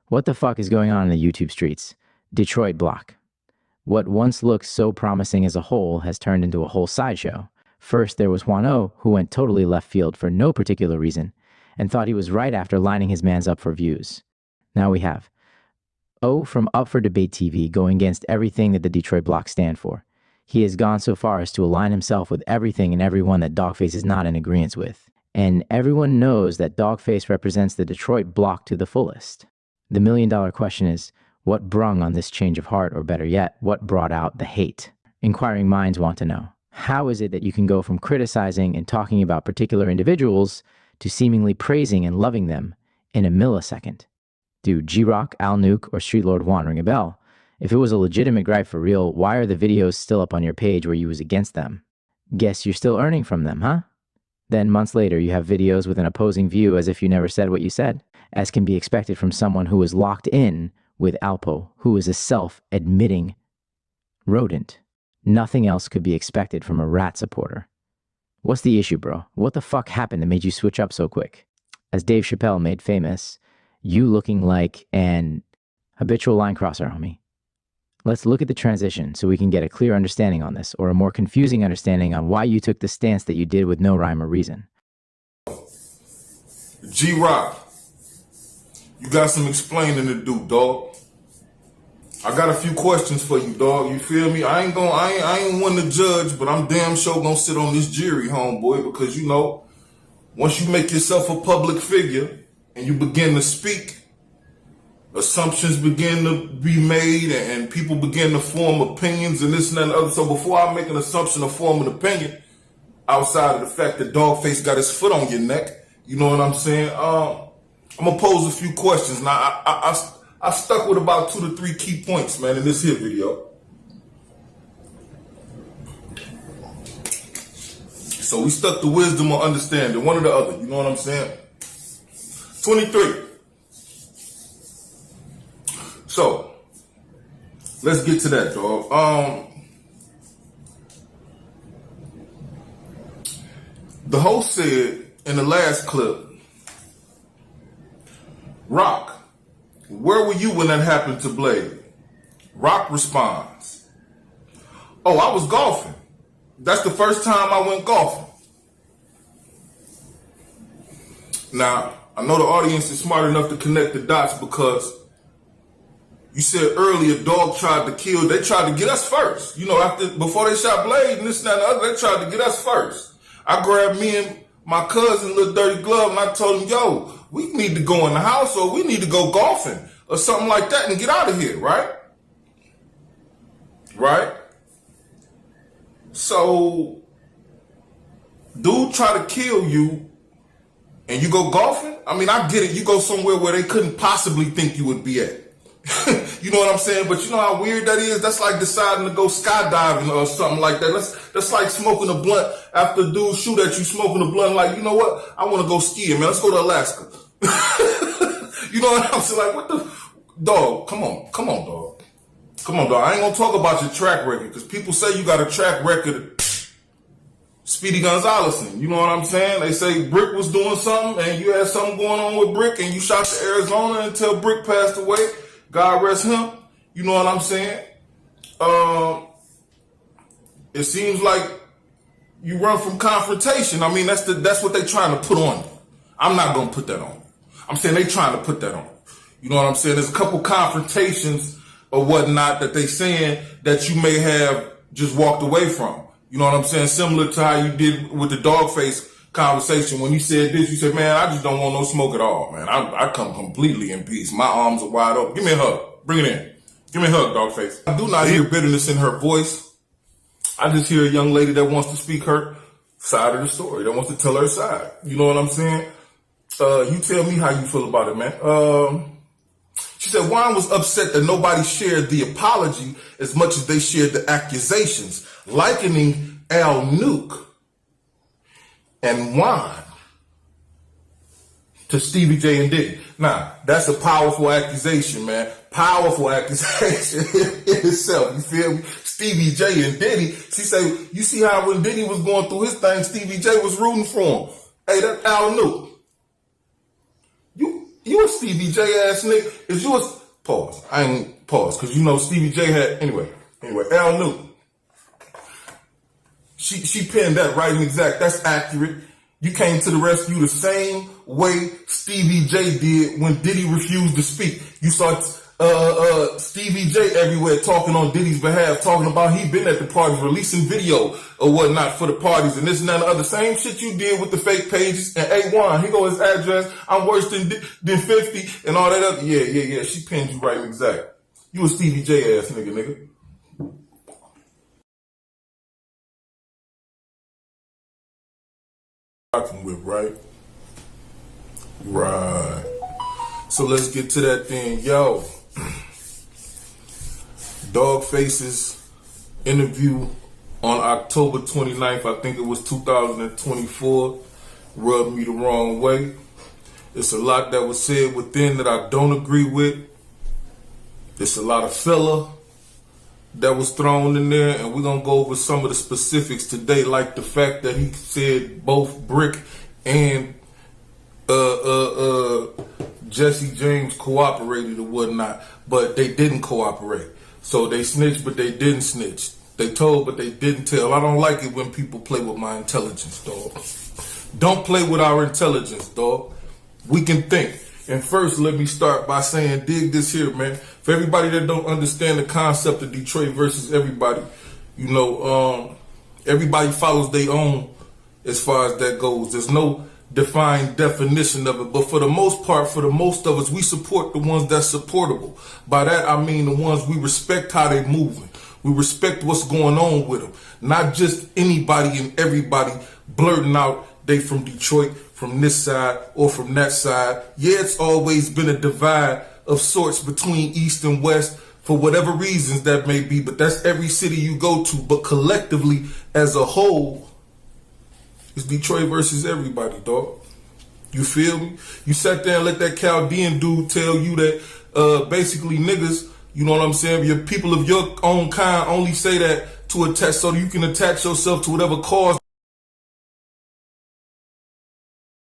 What the fuck is going on in the YouTube streets? Detroit block. What once looked so promising as a whole has turned into a whole sideshow. First, there was Juan O, who went totally left field for no particular reason, and thought he was right after lining his mans up for views. Now we have O from Up for Debate TV going against everything that the Detroit block stand for. He has gone so far as to align himself with everything and everyone that Dogface is not in agreement with. And everyone knows that Dogface represents the Detroit block to the fullest. The million-dollar question is, what brung on this change of heart, or better yet, what brought out the hate? Inquiring minds want to know. How is it that you can go from criticizing and talking about particular individuals to seemingly praising and loving them in a millisecond? Do G-Rock, Al Nuke, or Street Lord Juan ring a bell? If it was a legitimate gripe for real, why are the videos still up on your page where you was against them? Guess you're still earning from them, huh? Then months later, you have videos with an opposing view as if you never said what you said, as can be expected from someone who is locked in with Alpo, who is a self-admitting rodent. Nothing else could be expected from a rat supporter. What's the issue, bro? What the fuck happened that made you switch up so quick? As Dave Chappelle made famous, you looking like an habitual line crosser, homie. Let's look at the transition so we can get a clear understanding on this, or a more confusing understanding on why you took the stance that you did with no rhyme or reason. G-Rock, you got some explaining to do, dog. I got a few questions for you, dog. You feel me? I ain't one to judge, but I'm damn sure gonna sit on this jury, homeboy, because you know, once you make yourself a public figure and you begin to speak, assumptions begin to be made and people begin to form opinions and this and that and the other. So before I make an assumption or form an opinion, outside of the fact that Dogface got his foot on your neck, you know what I'm saying? I'm gonna pose a few questions. Now, I stuck with about 2 to 3 key points, man, in this here video. So we stuck to wisdom or understanding, one or the other, you know what I'm saying? 23. So, let's get to that, dog. The host said in the last clip, Rock, where were you when that happened to Blade? Rock responds, oh, I was golfing. That's the first time I went golfing. Now, I know the audience is smart enough to connect the dots because you said earlier, Dog tried to kill. They tried to get us first. You know, before they shot Blade and this and that and the other, they tried to get us first. I grabbed me and my cousin, Little Dirty Glove, and I told him, yo, we need to go in the house or we need to go golfing or something like that and get out of here, right? Right? So, dude try to kill you and you go golfing? I mean, I get it. You go somewhere where they couldn't possibly think you would be at. You know what I'm saying? But you know how weird that is? That's like deciding to go skydiving or something like that. That's like smoking a blunt after a dude shoot at you, smoking a blunt like, you know what? I want to go skiing, man. Let's go to Alaska. You know what I'm saying? Like, what the... Dog, come on, dog. Come on, dog. I ain't going to talk about your track record because people say you got a track record. Speedy Gonzalez, you know what I'm saying? They say Brick was doing something and you had something going on with Brick and you shot to Arizona until Brick passed away. God rest him. You know what I'm saying? It seems like you run from confrontation. I mean, that's what they trying to put on you. I'm not going to put that on you. I'm saying they trying to put that on you. You know what I'm saying? There's a couple confrontations or whatnot that they saying that you may have just walked away from. You know what I'm saying? Similar to how you did with the Dogface conversation. When you said this, you said, man, I just don't want no smoke at all, man. I come completely in peace. My arms are wide open. Give me a hug. Bring it in. Give me a hug, Dogface. I do not hear bitterness in her voice. I just hear a young lady that wants to speak her side of the story, that wants to tell her side. You know what I'm saying? You tell me how you feel about it, man. She said Juan was upset that nobody shared the apology as much as they shared the accusations, likening Al Nuke and Juan to Stevie J and Diddy. Now, that's a powerful accusation, man. Powerful accusation in itself. You feel me? Stevie J and Diddy. She said, you see how when Diddy was going through his thing, Stevie J was rooting for him. Hey, that's Al Nuke. You a Stevie J ass nigga. Is you a, pause. I ain't pause, because you know Stevie J had, anyway, Al Newton. She penned that right and exact. That's accurate. You came to the rescue the same way Stevie J did when Diddy refused to speak. You saw Stevie J everywhere talking on Diddy's behalf, talking about he been at the parties, releasing video or whatnot for the parties and this and that and the other. Same shit you did with the fake pages and A1. He go his address, I'm worse than 50 and all that other. Yeah. She pinned you right and exact. You a Stevie J ass nigga. With, right? So let's get to that thing. Yo, Dogface's interview on October 29th, I think it was 2024, rubbed me the wrong way. It's a lot that was said within that I don't agree with. It's a lot of filler that was thrown in there, and we're gonna go over some of the specifics today, like the fact that he said both Brick and Jesse James cooperated or whatnot, but they didn't cooperate. So they snitched, but they didn't snitch. They told, but they didn't tell. I don't like it when people play with my intelligence, dog. Don't play with our intelligence, dog. We can think. And first, let me start by saying, dig this here, man. For everybody that don't understand the concept of Detroit versus everybody, you know, everybody follows their own as far as that goes. There's no defined definition of it. But for the most part, for the most of us, we support the ones that's supportable. By that, I mean the ones we respect how they moving. We respect what's going on with them. Not just anybody and everybody blurting out they from Detroit, from this side or from that side. Yeah, it's always been a divide of sorts between East and West for whatever reasons that may be, but that's every city you go to. But collectively, as a whole, it's Detroit versus everybody, dog. You feel me? You sat there and let that Chaldean dude tell you that basically niggas, you know what I'm saying, your people of your own kind only say that to attach so you can attach yourself to whatever cause